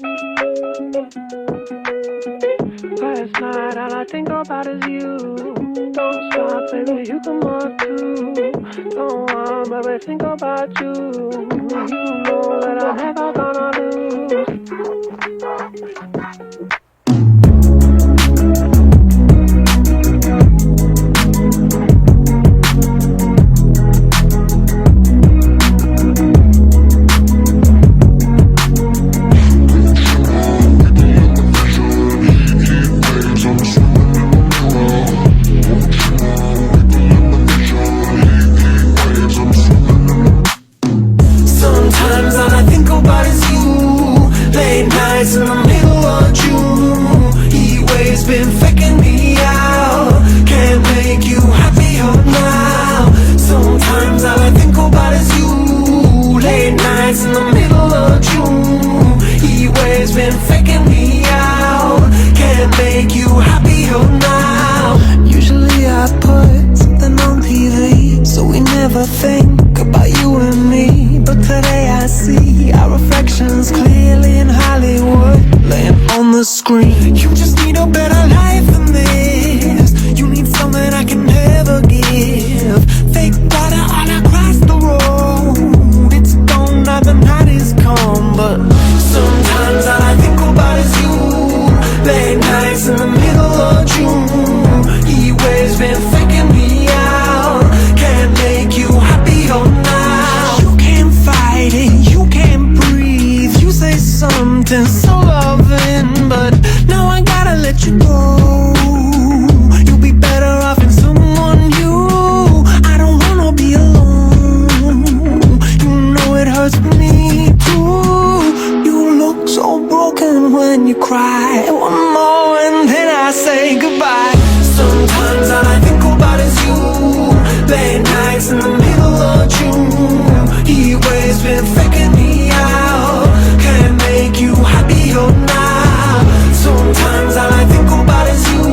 Last night all I think about is you. Don't stop, baby, you come up too. Don't want, baby, think about you. You know that I'm never gonna lose. Sometimes all I think about is you. Late nights in the middle of June. Heat waves been faking me out. Can't make you happier now. Sometimes all I think about is you. Late nights in the middle of June. Heat waves been faking me out. Can't make you happier now. Usually I put something on TV, so we never think about you and me. But today I see our reflections clearly in Hollywood, laying on the screen. You just need a better life than this. You need something I can never give. Fake water all across the road. It's gone now, the night is come. But sometimes all I think about is you. Late nights in the middle of June. Heat waves been faking me out. Can't make you happier now. You can't fight it, you can't breathe. You say something so loving, but now I gotta let you go. You'll be better off in someone new. I don't wanna be alone. You know it hurts me too. You look so broken when you cry. One more and then I say goodbye. Sometimes all I think about is you. Late nights in the middle of June. Heat waves been faking me out. Can't make you happier now. Sometimes all I think about is you.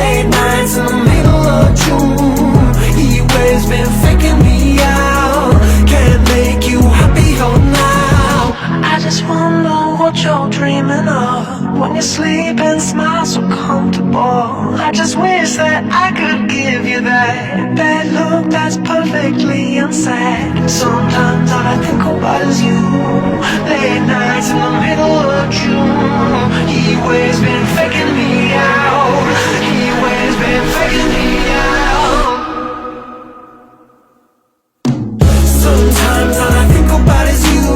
Late nights in the middle of June. Heat waves been faking me out. Can't make you happier now. I just wonder what you're dreaming of when you sleep and smile so comfortable. I just wish that I could give you that look that's perfectly unsaid. Sometimes all I think about is you. Late nights in the middle of June. Heat waves been faking me out. Heat waves been faking me out. Sometimes all I think about is you.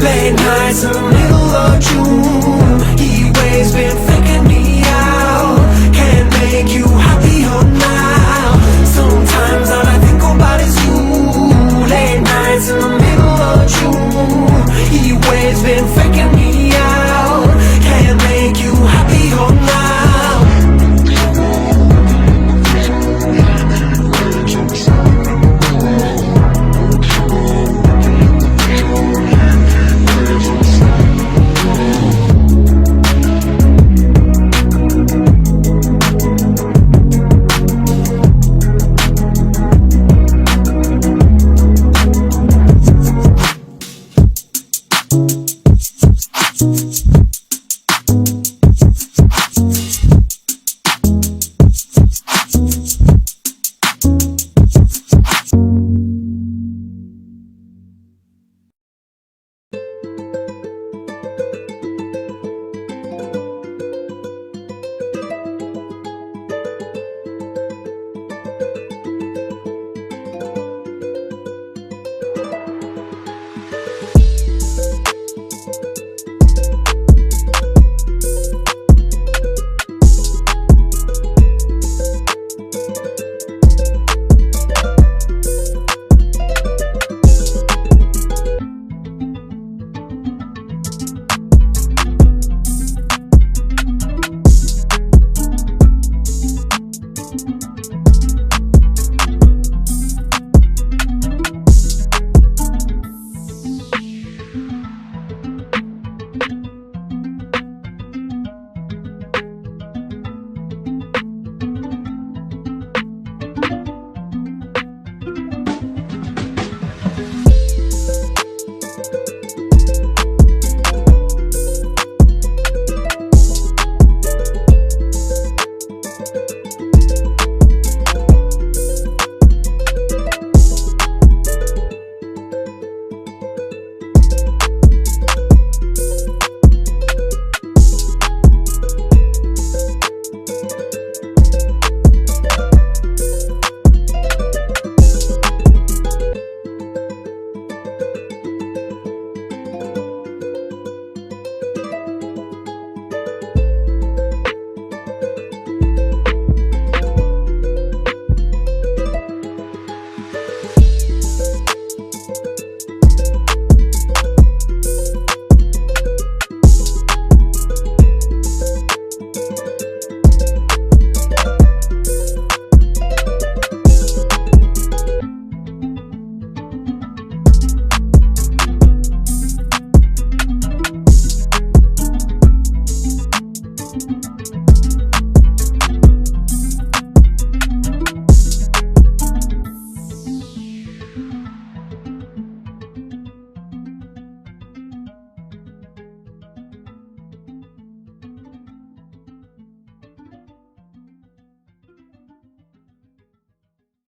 Late nights in the middle of June. Heat waves been faking me out. Can't make you happier now. Sometimes all I think about is you. Late nights in the middle of June. Heat waves been faking me